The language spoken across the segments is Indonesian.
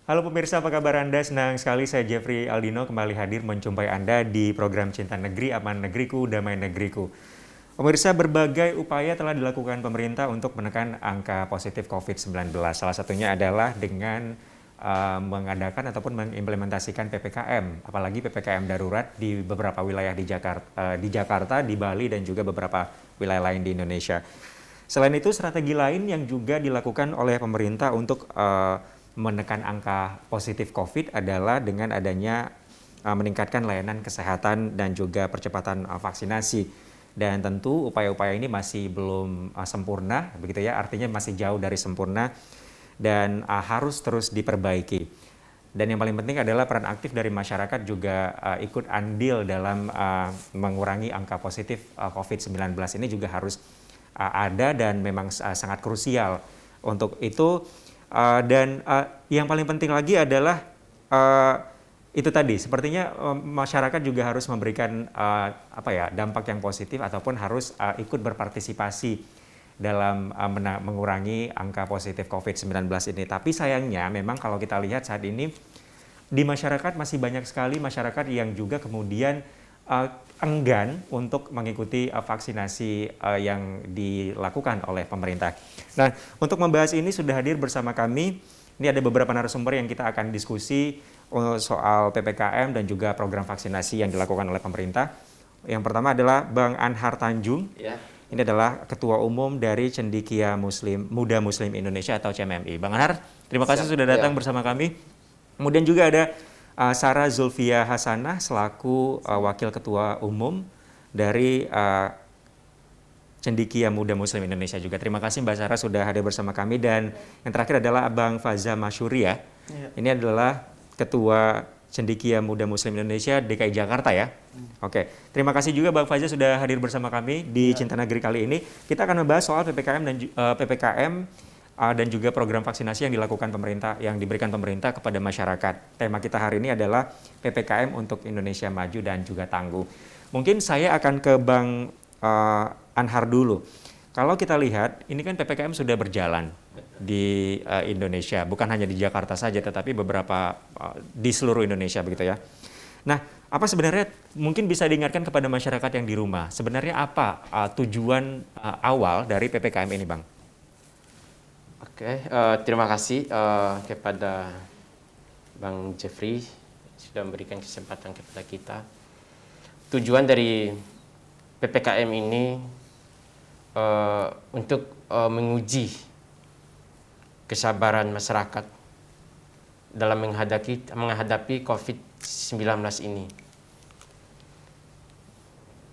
Halo pemirsa, apa kabar Anda? Senang sekali saya Jeffrey Aldino kembali hadir menjumpai Anda di program Cinta Negeri, Aman Negeriku, Damai Negeriku. Pemirsa, berbagai upaya telah dilakukan pemerintah untuk menekan angka positif COVID-19. Salah satunya adalah dengan mengadakan ataupun mengimplementasikan PPKM, apalagi PPKM darurat di beberapa wilayah di Jakarta, di Bali, dan juga beberapa wilayah lain di Indonesia. Selain itu, strategi lain yang juga dilakukan oleh pemerintah untuk menekan angka positif COVID adalah dengan adanya meningkatkan layanan kesehatan dan juga percepatan vaksinasi. Dan tentu upaya-upaya ini masih belum sempurna, begitu ya, artinya masih jauh dari sempurna dan harus terus diperbaiki. Dan yang paling penting adalah peran aktif dari masyarakat juga ikut andil dalam mengurangi angka positif COVID-19 ini juga harus ada dan memang sangat krusial untuk itu. Dan yang paling penting lagi adalah itu tadi, sepertinya masyarakat juga harus memberikan dampak yang positif ataupun harus ikut berpartisipasi dalam mengurangi angka positif COVID-19 ini. Tapi sayangnya memang kalau kita lihat saat ini di masyarakat masih banyak sekali masyarakat yang juga kemudian enggan untuk mengikuti vaksinasi yang dilakukan oleh pemerintah. Nah, untuk membahas ini sudah hadir bersama kami. Ini ada beberapa narasumber yang kita akan diskusi soal PPKM dan juga program vaksinasi yang dilakukan oleh pemerintah. Yang pertama adalah Bang Anhar Tanjung. Ya. Ini adalah Ketua Umum dari Cendekia Muda Muslim Indonesia atau CMMI. Bang Anhar, terima kasih sudah datang bersama kami. Kemudian juga ada Sarah Zulfia Hasanah selaku Wakil Ketua Umum dari Cendekia Muda Muslim Indonesia juga. Terima kasih Mbak Sarah sudah hadir bersama kami. Dan yang terakhir adalah Abang Faza Masyuria. Ini adalah Ketua Cendekia Muda Muslim Indonesia DKI Jakarta ya. Oke, terima kasih juga Bang Faza sudah hadir bersama kami di Cinta Negeri kali ini. Kita akan membahas soal PPKM dan juga program vaksinasi yang dilakukan pemerintah, yang diberikan pemerintah kepada masyarakat. Tema kita hari ini adalah PPKM untuk Indonesia Maju dan juga Tangguh. Mungkin saya akan ke Bang Anhar dulu. Kalau kita lihat, ini kan PPKM sudah berjalan di Indonesia, bukan hanya di Jakarta saja, tetapi beberapa di seluruh Indonesia begitu ya. Nah, apa sebenarnya mungkin bisa diingatkan kepada masyarakat yang di rumah, sebenarnya apa tujuan awal dari PPKM ini, Bang? Oke, terima kasih kepada Bang Jeffrey sudah memberikan kesempatan kepada kita. Tujuan dari PPKM ini untuk menguji kesabaran masyarakat dalam menghadapi COVID-19 ini.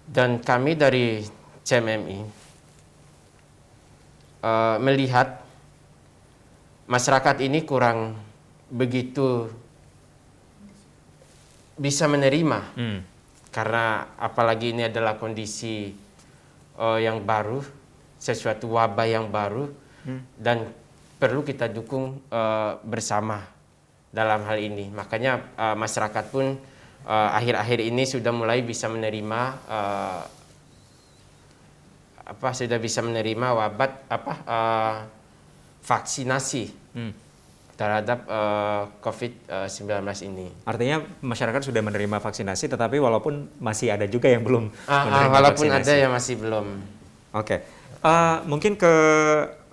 Dan kami dari CMMI melihat masyarakat ini kurang begitu bisa menerima. Karena apalagi ini adalah kondisi yang baru, sesuatu wabah yang baru, dan perlu kita dukung bersama dalam hal ini. Makanya masyarakat pun akhir-akhir ini sudah mulai bisa menerima vaksinasi terhadap COVID-19 ini. Artinya masyarakat sudah menerima vaksinasi, tetapi walaupun masih ada juga yang belum menerima walaupun vaksinasi. Ada yang masih belum. Oke, mungkin ke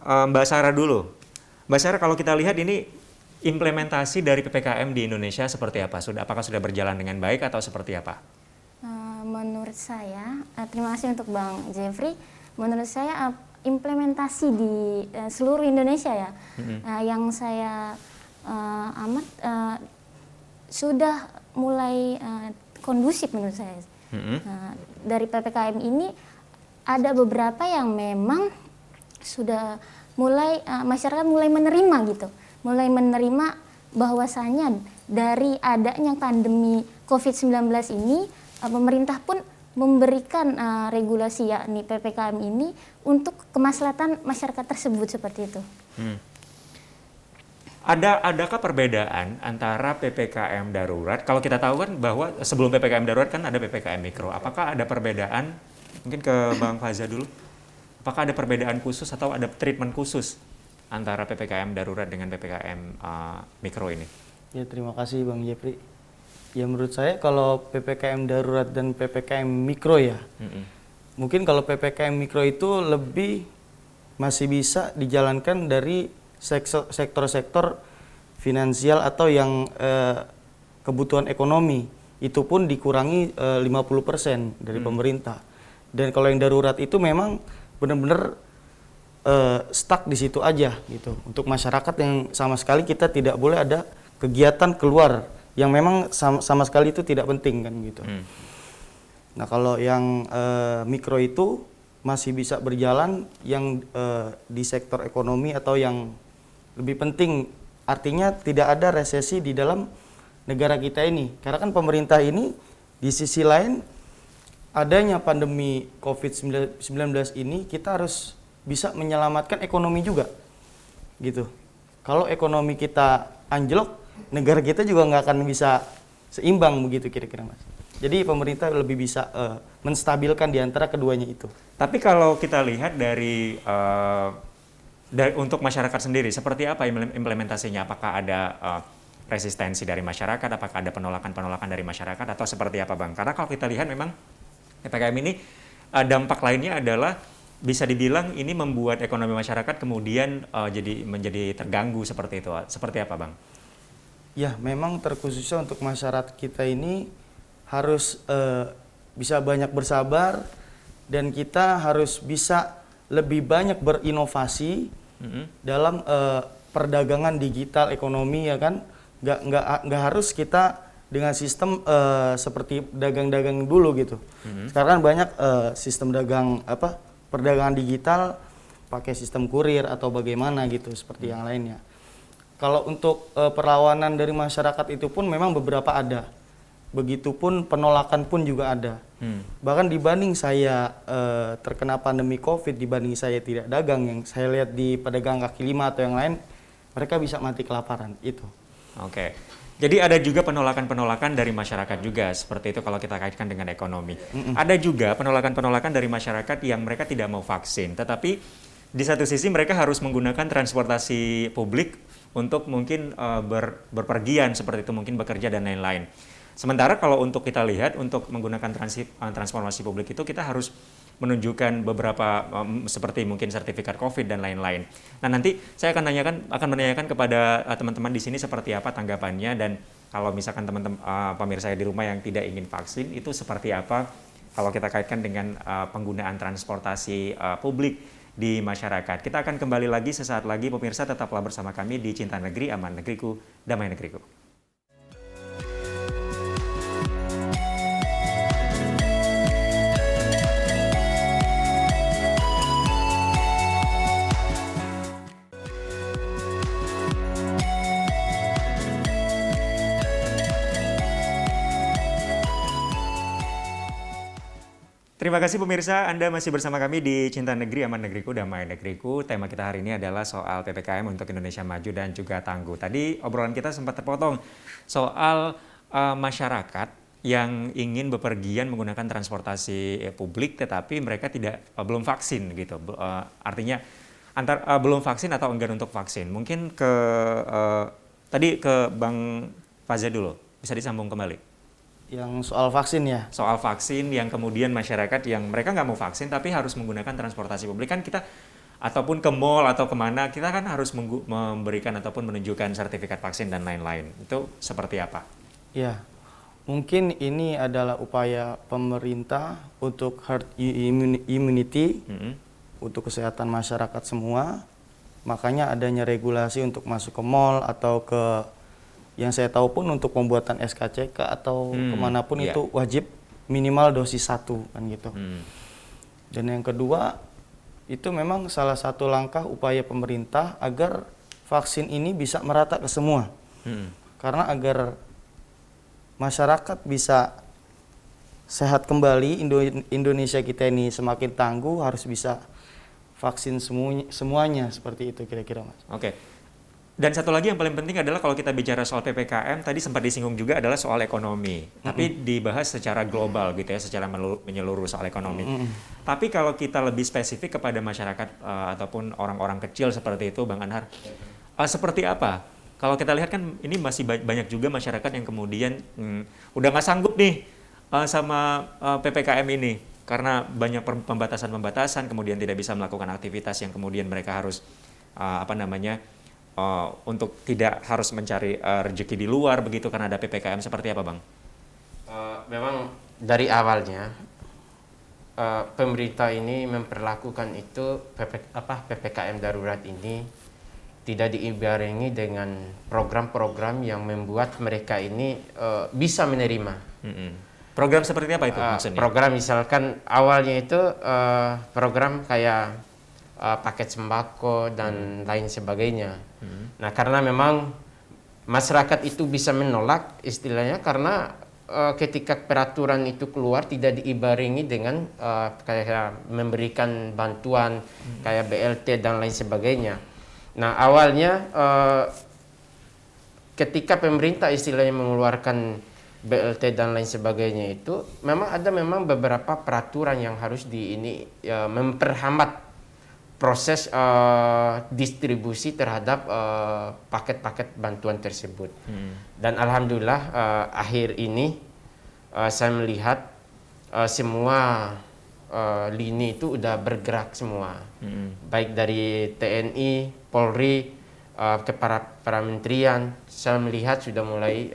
Mbak Sarah dulu. Mbak Sarah, kalau kita lihat ini implementasi dari PPKM di Indonesia seperti apa? Apakah sudah berjalan dengan baik atau seperti apa? Menurut saya, terima kasih untuk Bang Jeffrey. Menurut saya implementasi di seluruh Indonesia ya, yang saya sudah mulai kondusif menurut saya. Dari PPKM ini ada beberapa yang memang sudah mulai masyarakat mulai menerima gitu, mulai menerima bahwasanya dari adanya pandemi COVID-19 ini pemerintah pun memberikan regulasi yakni PPKM ini untuk kemaslahatan masyarakat tersebut seperti itu. Adakah perbedaan antara PPKM darurat? Kalau kita tahu kan bahwa sebelum PPKM darurat kan ada PPKM mikro. Apakah ada perbedaan? Mungkin ke Bang Faza dulu. Apakah ada perbedaan khusus atau ada treatment khusus antara PPKM darurat dengan PPKM mikro ini? Ya, terima kasih Bang Jeffrey. Ya, menurut saya kalau PPKM darurat dan PPKM mikro ya, mungkin kalau PPKM mikro itu lebih masih bisa dijalankan dari sektor-sektor finansial atau yang kebutuhan ekonomi. Itu pun dikurangi 50% dari pemerintah. Dan kalau yang darurat itu memang benar-benar stuck di situ aja gitu. Untuk masyarakat yang sama sekali kita tidak boleh ada kegiatan keluar yang memang sama sekali itu tidak penting kan gitu. Nah, kalau yang mikro itu masih bisa berjalan, yang di sektor ekonomi atau yang lebih penting, artinya tidak ada resesi di dalam negara kita ini. Karena kan pemerintah ini di sisi lain adanya pandemi COVID-19 ini, kita harus bisa menyelamatkan ekonomi juga gitu. Kalau ekonomi kita anjlok, negara kita juga nggak akan bisa seimbang begitu kira-kira Mas. Jadi pemerintah lebih bisa menstabilkan di antara keduanya itu. Tapi kalau kita lihat dari untuk masyarakat sendiri, seperti apa implementasinya? Apakah ada resistensi dari masyarakat? Apakah ada penolakan-penolakan dari masyarakat? Atau seperti apa Bang? Karena kalau kita lihat memang PPKM ini dampak lainnya adalah bisa dibilang ini membuat ekonomi masyarakat kemudian menjadi terganggu seperti itu. Seperti apa Bang? Ya, memang terkhususnya untuk masyarakat kita ini harus bisa banyak bersabar, dan kita harus bisa lebih banyak berinovasi dalam perdagangan digital ekonomi ya kan. Nggak harus kita dengan sistem seperti dagang-dagang dulu gitu. Sekarang kan banyak sistem perdagangan digital pakai sistem kurir atau bagaimana gitu seperti yang lainnya. Kalau untuk perlawanan dari masyarakat itu pun memang beberapa ada. Begitupun penolakan pun juga ada. Bahkan dibanding saya terkena pandemi COVID, dibanding saya tidak dagang, yang saya lihat di pedagang kaki lima atau yang lain, mereka bisa mati kelaparan itu. Oke. Jadi ada juga penolakan-penolakan dari masyarakat juga, seperti itu kalau kita kaitkan dengan ekonomi. Ada juga penolakan-penolakan dari masyarakat yang mereka tidak mau vaksin, tetapi di satu sisi mereka harus menggunakan transportasi publik untuk mungkin berpergian seperti itu, mungkin bekerja dan lain-lain. Sementara kalau untuk kita lihat, untuk menggunakan transportasi publik itu kita harus menunjukkan beberapa seperti mungkin sertifikat COVID dan lain-lain. Nah, nanti saya akan menanyakan kepada teman-teman di sini seperti apa tanggapannya, dan kalau misalkan teman-teman pemirsa di rumah yang tidak ingin vaksin itu seperti apa kalau kita kaitkan dengan penggunaan transportasi publik di masyarakat. Kita akan kembali lagi sesaat lagi, pemirsa tetaplah bersama kami di Cinta Negeri, Aman Negeriku, Damai Negeriku. Terima kasih pemirsa, Anda masih bersama kami di Cinta Negeri, Aman Negeriku, Damai Negeriku. Tema kita hari ini adalah soal PPKM untuk Indonesia Maju dan juga Tangguh. Tadi obrolan kita sempat terpotong soal masyarakat yang ingin bepergian menggunakan transportasi publik, tetapi mereka belum vaksin gitu. Artinya belum vaksin atau enggan untuk vaksin. Mungkin tadi ke Bang Faza dulu, bisa disambung kembali. Yang soal vaksin ya? Soal vaksin yang kemudian masyarakat yang mereka nggak mau vaksin tapi harus menggunakan transportasi publik, kan kita ataupun ke mall atau kemana kita kan harus memberikan ataupun menunjukkan sertifikat vaksin dan lain-lain. Itu seperti apa? Ya, mungkin ini adalah upaya pemerintah untuk herd immunity, untuk kesehatan masyarakat semua. Makanya adanya regulasi untuk masuk ke mall atau ke, yang saya tahu pun untuk pembuatan SKCK atau kemanapun itu wajib minimal dosis 1 kan gitu. Dan yang kedua, itu memang salah satu langkah upaya pemerintah agar vaksin ini bisa merata ke semua. Karena agar masyarakat bisa sehat kembali, Indonesia kita ini semakin tangguh, harus bisa vaksin semuanya seperti itu kira-kira Mas. Oke. Dan satu lagi yang paling penting adalah kalau kita bicara soal PPKM, tadi sempat disinggung juga adalah soal ekonomi. Tapi dibahas secara global gitu ya, secara menyeluruh soal ekonomi. Tapi kalau kita lebih spesifik kepada masyarakat ataupun orang-orang kecil seperti itu, Bang Anhar, seperti apa kalau kita lihat kan ini masih banyak juga masyarakat yang kemudian udah nggak sanggup nih sama PPKM ini karena banyak pembatasan-pembatasan, kemudian tidak bisa melakukan aktivitas yang kemudian mereka harus untuk tidak harus mencari rezeki di luar begitu karena ada PPKM. Seperti apa, Bang? Memang dari awalnya pemerintah ini memperlakukan itu PPKM darurat ini tidak diibarengi dengan program-program yang membuat mereka ini bisa menerima. Program seperti apa itu maksudnya? Program misalkan awalnya itu program kayak paket sembako dan lain sebagainya. Nah, karena memang masyarakat itu bisa menolak istilahnya karena ketika peraturan itu keluar tidak diibarengi dengan kayak memberikan bantuan kayak BLT dan lain sebagainya. Nah, awalnya ketika pemerintah istilahnya mengeluarkan BLT dan lain sebagainya itu memang beberapa peraturan yang harus memperhambat proses distribusi terhadap paket-paket bantuan tersebut. Dan alhamdulillah akhir ini saya melihat semua lini itu udah bergerak semua, baik dari TNI, Polri, ke para menterian. Saya melihat sudah mulai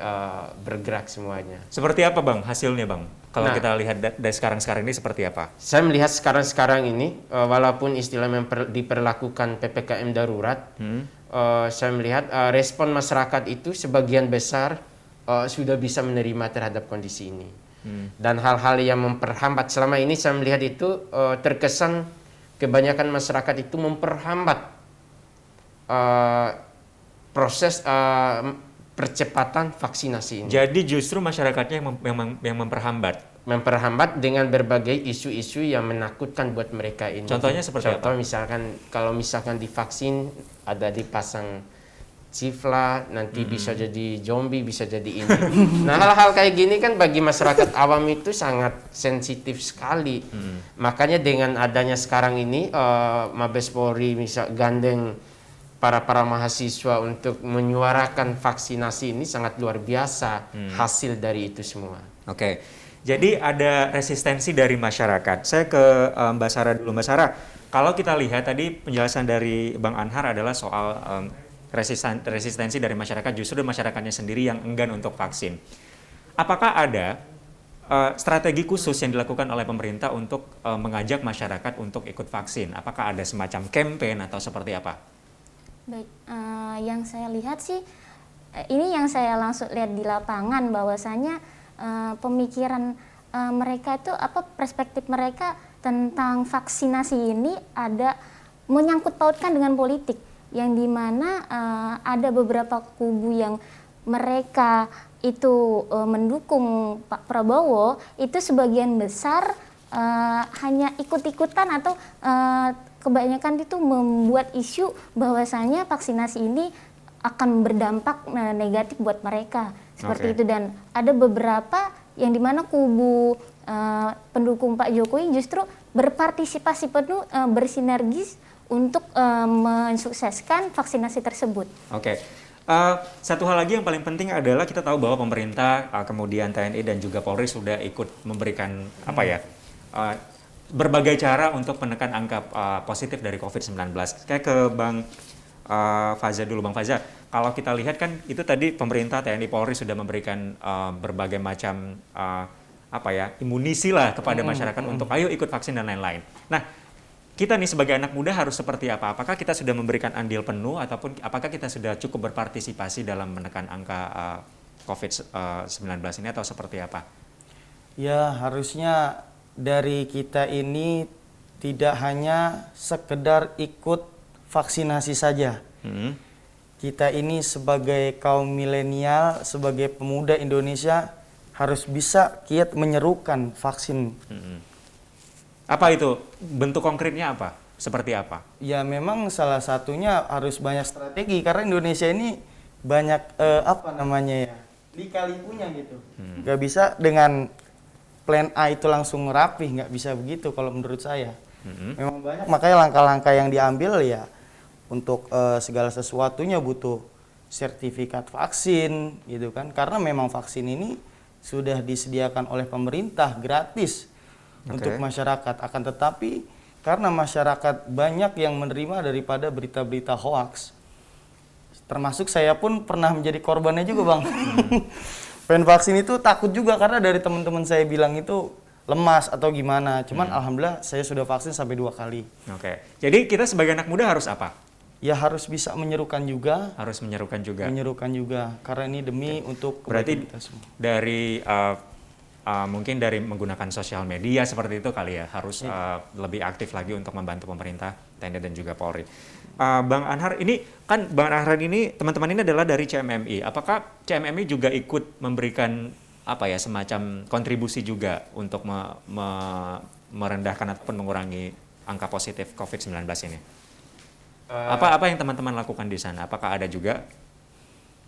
bergerak semuanya. Seperti apa, Bang, hasilnya, Bang? Kalau kita lihat dari sekarang ini seperti apa? Saya melihat sekarang ini walaupun istilah diperlakukan PPKM darurat, saya melihat respon masyarakat itu sebagian besar sudah bisa menerima terhadap kondisi ini. Dan hal-hal yang memperhambat selama ini saya melihat itu terkesan kebanyakan masyarakat itu memperhambat proses percepatan vaksinasi ini. Jadi justru masyarakatnya yang memperhambat dengan berbagai isu-isu yang menakutkan buat mereka ini. Contohnya seperti apa? Misalkan kalau misalkan divaksin ada dipasang cifla, nanti bisa jadi zombie, bisa jadi ini. Nah, hal-hal kayak gini kan bagi masyarakat awam itu sangat sensitif sekali. Makanya dengan adanya sekarang ini Mabes Polri misal gandeng para mahasiswa untuk menyuarakan vaksinasi ini sangat luar biasa hasil dari itu semua. Oke, jadi ada resistensi dari masyarakat. Saya ke Mbak Sarah dulu. Mbak Sarah, kalau kita lihat tadi penjelasan dari Bang Anhar adalah soal resistensi dari masyarakat, justru masyarakatnya sendiri yang enggan untuk vaksin. Apakah ada strategi khusus yang dilakukan oleh pemerintah untuk mengajak masyarakat untuk ikut vaksin? Apakah ada semacam campaign atau seperti apa? Baik, yang saya lihat sih, ini yang saya langsung lihat di lapangan bahwasanya pemikiran mereka itu perspektif mereka tentang vaksinasi ini ada menyangkut pautkan dengan politik, yang dimana ada beberapa kubu yang mereka itu mendukung Pak Prabowo itu sebagian besar hanya ikut-ikutan atau kebanyakan itu membuat isu bahwasanya vaksinasi ini akan berdampak negatif buat mereka seperti itu. Dan ada beberapa yang dimana kubu pendukung Pak Jokowi justru berpartisipasi penuh, bersinergis untuk mensukseskan vaksinasi tersebut. Oke. Satu hal lagi yang paling penting adalah kita tahu bahwa pemerintah, kemudian TNI dan juga Polri sudah ikut memberikan berbagai cara untuk menekan angka positif dari COVID-19. Kayak ke Bang Faza dulu, Bang Faza. Kalau kita lihat kan itu tadi pemerintah TNI Polri sudah memberikan berbagai macam imunisi lah kepada masyarakat untuk ayo ikut vaksin dan lain-lain. Nah, kita nih sebagai anak muda harus seperti apa? Apakah kita sudah memberikan andil penuh ataupun apakah kita sudah cukup berpartisipasi dalam menekan angka COVID-19 ini atau seperti apa? Ya, harusnya dari kita ini tidak hanya sekedar ikut vaksinasi saja. Kita ini sebagai kaum milenial, sebagai pemuda Indonesia harus bisa kiat menyerukan vaksin. Apa itu? Bentuk konkretnya apa? Seperti apa? Ya memang salah satunya harus banyak strategi karena Indonesia ini banyak lika-likunya gitu. Gak bisa dengan plan A itu langsung rapih, nggak bisa begitu kalau menurut saya. Memang banyak, makanya langkah-langkah yang diambil ya untuk segala sesuatunya butuh sertifikat vaksin gitu kan, karena memang vaksin ini sudah disediakan oleh pemerintah gratis untuk masyarakat. Akan tetapi karena masyarakat banyak yang menerima daripada berita-berita hoaks, termasuk saya pun pernah menjadi korbannya juga, Bang. Pengen vaksin itu takut juga karena dari teman-teman saya bilang itu lemas atau gimana. Cuman alhamdulillah saya sudah vaksin sampai 2 kali. Oke. Jadi kita sebagai anak muda harus apa? Ya harus bisa menyerukan juga. Harus menyerukan juga. Menyerukan juga karena ini demi untuk Berarti kebaikan kita semua. dari mungkin dari menggunakan sosial media seperti itu kali ya, harus lebih aktif lagi untuk membantu pemerintah, TNI dan juga Polri. Bang Anhar, ini kan Bang Anhar ini teman-teman ini adalah dari CMMI. Apakah CMMI juga ikut memberikan apa ya semacam kontribusi juga untuk merendahkan ataupun mengurangi angka positif COVID-19 ini? Apa yang teman-teman lakukan di sana? Apakah ada juga?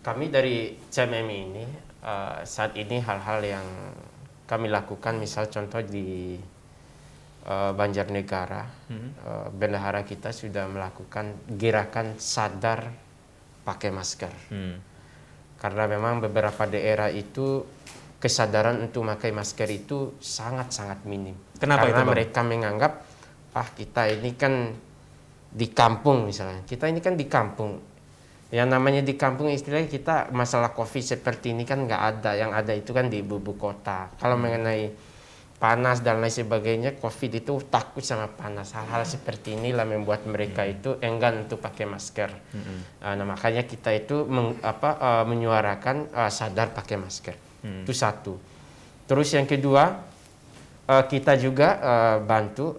Kami dari CMMI ini saat ini hal-hal yang kami lakukan, misal contoh di Banjarnegara, bendahara kita sudah melakukan gerakan sadar pakai masker. Karena memang beberapa daerah itu kesadaran untuk memakai masker itu sangat-sangat minim. Kenapa Karena itu, Bang? mereka menganggap, kita ini kan di kampung misalnya. Kita ini kan di kampung. Yang namanya di kampung istilahnya kita masalah COVID seperti ini kan nggak ada. Yang ada itu kan di ibu kota. Kalau mengenai panas dan lain sebagainya, COVID itu takut sama panas. Hal-hal seperti inilah membuat mereka itu enggan untuk pakai masker. Nah, makanya kita itu menyuarakan sadar pakai masker. Itu satu. Terus yang kedua, kita juga bantu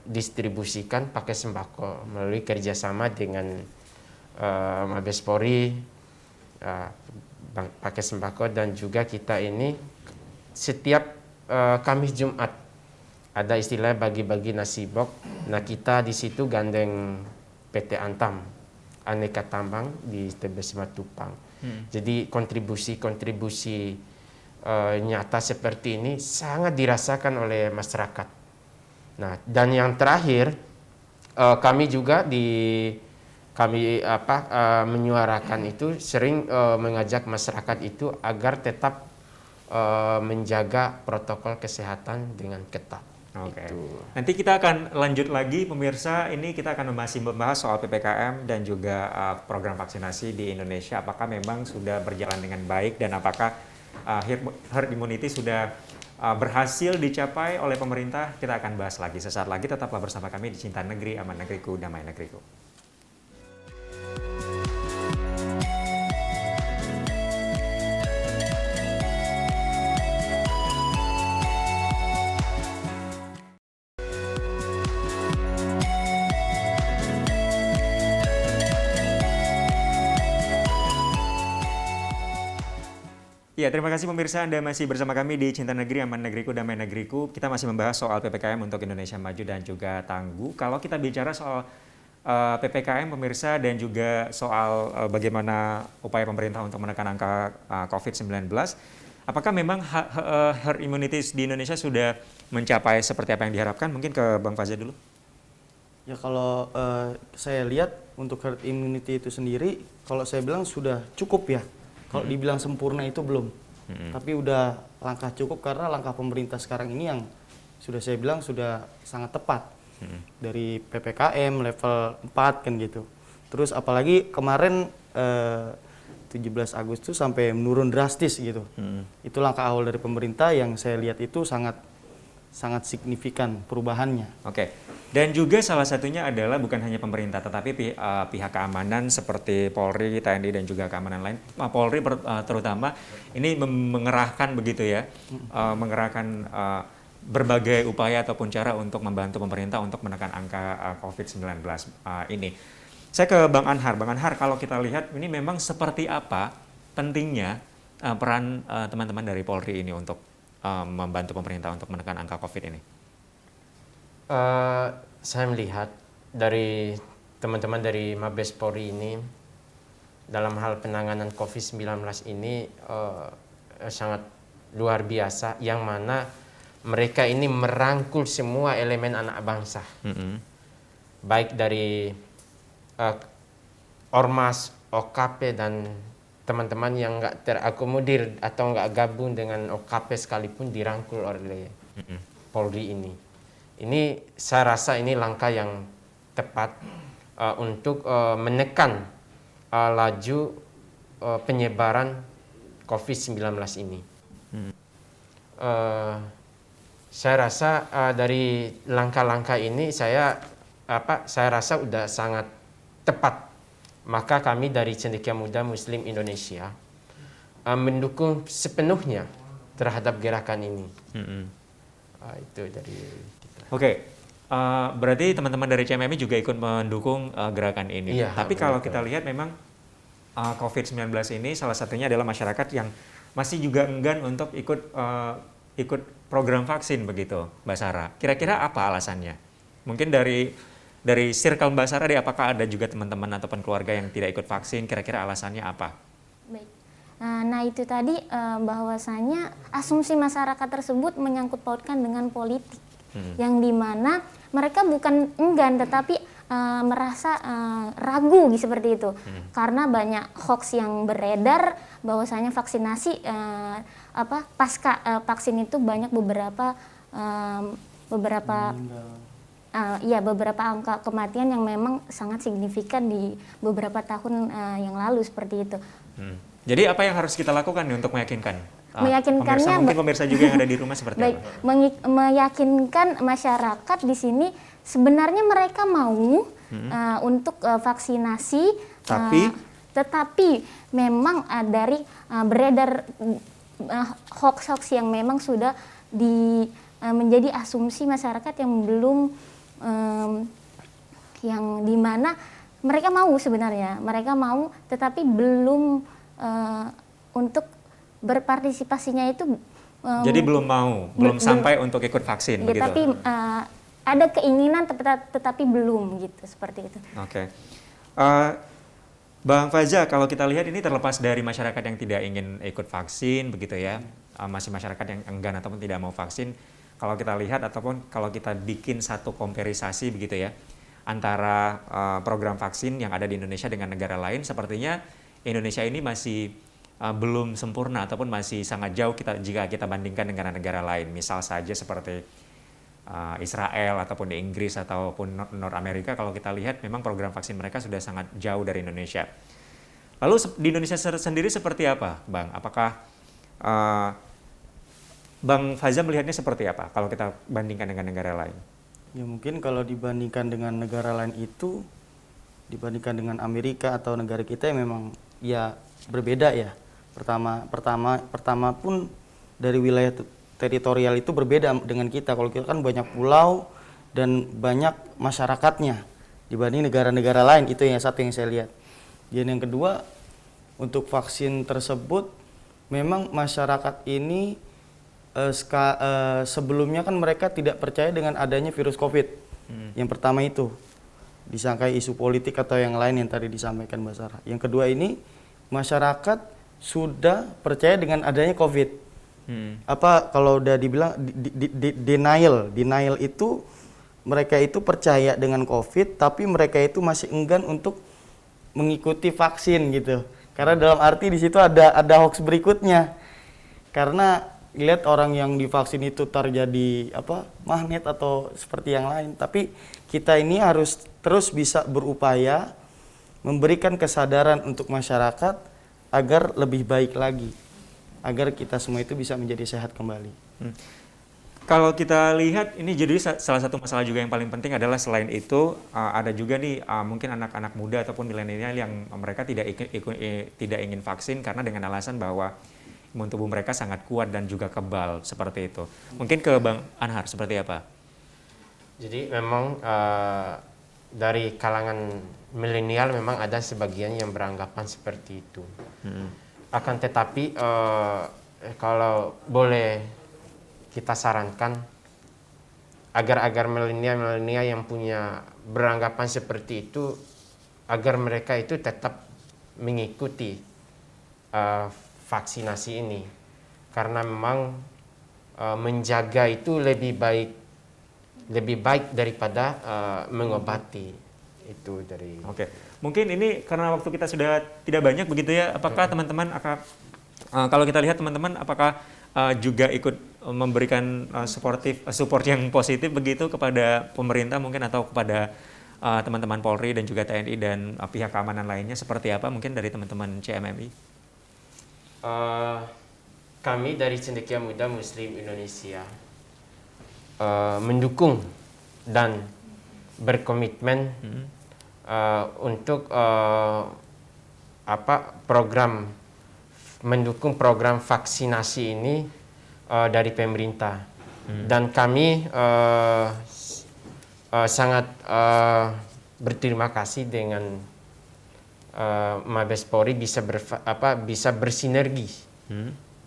distribusikan pakai sembako melalui kerjasama dengan Mabes Polri, pakai sembako, dan juga kita ini setiap Kamis Jumat ada istilah bagi-bagi nasi box. Nah, kita di situ gandeng PT Antam, Aneka Tambang di Tebes Matupang. Jadi kontribusi nyata seperti ini sangat dirasakan oleh masyarakat. Nah, dan yang terakhir, kami juga menyuarakan itu sering mengajak masyarakat itu agar tetap menjaga protokol kesehatan dengan ketat. Oke. Nanti kita akan lanjut lagi pemirsa, ini kita akan masih membahas soal PPKM dan juga program vaksinasi di Indonesia. Apakah memang sudah berjalan dengan baik dan apakah herd immunity sudah berhasil dicapai oleh pemerintah? Kita akan bahas lagi sesaat lagi. Tetaplah bersama kami di Cinta Negeri, Aman Negeriku, Damai Negeriku. Ya, terima kasih pemirsa, Anda masih bersama kami di Cinta Negeri, Aman Negeriku, Damai Negeriku. Kita masih membahas soal PPKM untuk Indonesia Maju dan juga Tangguh. Kalau kita bicara soal PPKM pemirsa dan juga soal bagaimana upaya pemerintah untuk menekan angka COVID-19, apakah memang herd immunity di Indonesia sudah mencapai seperti apa yang diharapkan? Mungkin ke Bang Faza dulu. Ya kalau saya lihat untuk herd immunity itu sendiri, kalau saya bilang sudah cukup ya. Kalau dibilang sempurna itu belum, tapi udah langkah cukup karena langkah pemerintah sekarang ini yang sudah saya bilang sudah sangat tepat. Dari PPKM level 4 kan gitu. Terus apalagi kemarin 17 Agustus sampai menurun drastis gitu. Itu langkah awal dari pemerintah yang saya lihat itu sangat signifikan perubahannya. Oke. Dan juga salah satunya adalah bukan hanya pemerintah, tetapi pihak keamanan seperti Polri, TNI, dan juga keamanan lain. Polri terutama ini mengerahkan begitu ya, mengerahkan berbagai upaya ataupun cara untuk membantu pemerintah untuk menekan angka COVID-19 ini. Saya ke Bang Anhar. Bang Anhar, kalau kita lihat ini memang seperti apa pentingnya peran teman-teman dari Polri ini untuk membantu pemerintah untuk menekan angka COVID ini? Saya melihat dari teman-teman dari Mabes Polri ini dalam hal penanganan COVID-19 ini sangat luar biasa, yang mana mereka ini merangkul semua elemen anak bangsa, baik dari ormas OKP dan teman-teman yang nggak terakomodir atau nggak gabung dengan OKP sekalipun dirangkul oleh Polri ini. Ini saya rasa ini langkah yang tepat untuk menekan laju penyebaran COVID-19 ini. Saya rasa dari langkah-langkah ini saya rasa sudah sangat tepat. Maka kami dari Cendekia Muda Muslim Indonesia mendukung sepenuhnya terhadap gerakan ini. Itu dari kita. Oke. Berarti teman-teman dari CMMI juga ikut mendukung gerakan ini. Iya, Tapi kalau betul. kita lihat memang COVID-19 ini salah satunya adalah masyarakat yang masih juga enggan untuk ikut program vaksin begitu, Mbak Sarah. Kira-kira apa alasannya? Mungkin dari circle Mbak Sarah, apakah ada juga teman-teman ataupun keluarga yang tidak ikut vaksin? Kira-kira alasannya apa? Baik. Nah itu tadi bahwasanya asumsi masyarakat tersebut menyangkut pautkan dengan politik, yang dimana mereka bukan enggan tetapi merasa ragu seperti itu, karena banyak hoax yang beredar bahwasanya vaksinasi pasca vaksin itu banyak beberapa angka kematian yang memang sangat signifikan di beberapa tahun yang lalu seperti itu. Jadi apa yang harus kita lakukan nih untuk meyakinkan? Meyakinkannya, mungkin pemirsa juga yang ada di rumah seperti baik, apa? meyakinkan masyarakat di sini sebenarnya mereka mau untuk vaksinasi, tetapi memang dari beredar hoax-hoax yang memang sudah menjadi asumsi masyarakat yang belum yang dimana mereka mau sebenarnya, mereka mau tetapi belum untuk berpartisipasinya itu jadi belum mau, belum sampai untuk ikut vaksin, ya, begitu? Tapi ada keinginan tetapi belum gitu, seperti itu. Oke. Bang Faza, kalau kita lihat ini terlepas dari masyarakat yang tidak ingin ikut vaksin begitu ya, masih masyarakat yang enggan ataupun tidak mau vaksin, kalau kita lihat ataupun kalau kita bikin satu komparasi begitu ya, antara program vaksin yang ada di Indonesia dengan negara lain, sepertinya Indonesia ini masih belum sempurna ataupun masih sangat jauh jika kita bandingkan dengan negara lain. Misal saja seperti Israel ataupun di Inggris ataupun North America, kalau kita lihat memang program vaksin mereka sudah sangat jauh dari Indonesia. Lalu di Indonesia sendiri seperti apa, Bang? Apakah Bang Faza melihatnya seperti apa kalau kita bandingkan dengan negara lain? Ya mungkin kalau dibandingkan dengan negara lain itu, dibandingkan dengan Amerika atau negara kita yang memang ya berbeda ya. Pertama pun dari wilayah teritorial itu berbeda dengan kita. Kalau kita kan banyak pulau dan banyak masyarakatnya dibanding negara-negara lain, itu yang satu yang saya lihat. Dan yang kedua, untuk vaksin tersebut memang masyarakat ini sebelumnya kan mereka tidak percaya dengan adanya virus COVID. Yang pertama itu disangkai isu politik atau yang lain yang tadi disampaikan Mbak Sarah. Yang kedua ini masyarakat sudah percaya dengan adanya COVID. Apa kalau udah dibilang denial itu mereka itu percaya dengan COVID tapi mereka itu masih enggan untuk mengikuti vaksin gitu. Karena dalam arti di situ ada hoax berikutnya. Karena lihat orang yang divaksin itu terjadi magnet atau seperti yang lain. Tapi kita ini harus terus bisa berupaya memberikan kesadaran untuk masyarakat agar lebih baik lagi, agar kita semua itu bisa menjadi sehat kembali. Kalau kita lihat ini jadi salah satu masalah juga yang paling penting adalah selain itu ada juga nih mungkin anak-anak muda ataupun milenial yang mereka tidak ingin vaksin karena dengan alasan bahwa imun tubuh mereka sangat kuat dan juga kebal seperti itu. Mungkin ke Bang Anhar seperti apa? Jadi memang dari kalangan milenial memang ada sebagian yang beranggapan seperti itu. Akan tetapi kalau boleh kita sarankan agar milenial yang punya beranggapan seperti itu, agar mereka itu tetap mengikuti vaksinasi ini, karena memang menjaga itu lebih baik daripada mengobati. Itu dari. Oke. Mungkin ini karena waktu kita sudah tidak banyak begitu ya, apakah teman-teman akan kalau kita lihat teman-teman apakah juga ikut memberikan support yang positif begitu kepada pemerintah mungkin atau kepada teman-teman Polri dan juga TNI dan pihak keamanan lainnya, seperti apa mungkin dari teman-teman CMMI? Kami dari Cendekia Muda Muslim Indonesia mendukung dan berkomitmen untuk mendukung program vaksinasi ini dari pemerintah. Dan kami sangat berterima kasih dengan Mabes Polri bisa bersinergi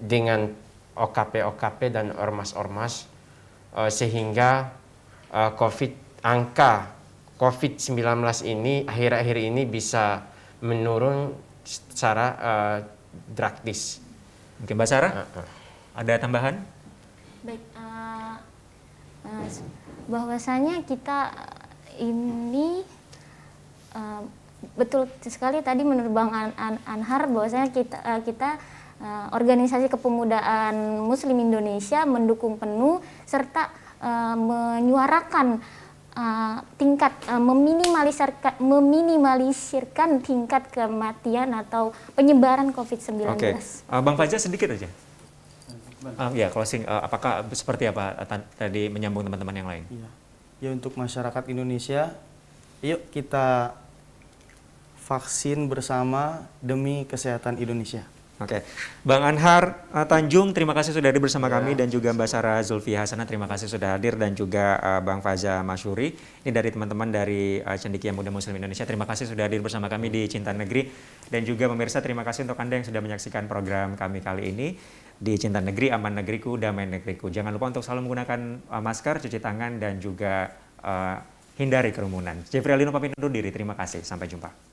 dengan OKP dan ormas-ormas sehingga angka COVID-19 ini akhir-akhir ini bisa menurun secara drastis. Mungkin Mbak Sarah ada tambahan? Baik, bahwasanya kita ini betul sekali tadi menurut Bang Anhar bahwasanya kita organisasi kepemudaan Muslim Indonesia mendukung penuh serta menyuarakan tingkat meminimalisirkan tingkat kematian atau penyebaran COVID-19. Oke, Bang Fajar sedikit aja. Ya, closing. Apakah seperti apa tadi menyambung teman-teman yang lain? Ya untuk masyarakat Indonesia, yuk kita vaksin bersama demi kesehatan Indonesia. Oke, Bang Anhar Tanjung, terima kasih sudah hadir bersama kami dan juga Mbak Sarah Zulfi Hasanah, terima kasih sudah hadir dan juga Bang Faza Masyuri, ini dari teman-teman dari Cendekia Muda Muslim Indonesia, terima kasih sudah hadir bersama kami di Cinta Negeri dan juga pemirsa terima kasih untuk Anda yang sudah menyaksikan program kami kali ini di Cinta Negeri, Aman Negeriku, Damai Negeriku. Jangan lupa untuk selalu menggunakan masker, cuci tangan dan juga hindari kerumunan. Jeffrey Alino pamit undur diri, terima kasih, sampai jumpa.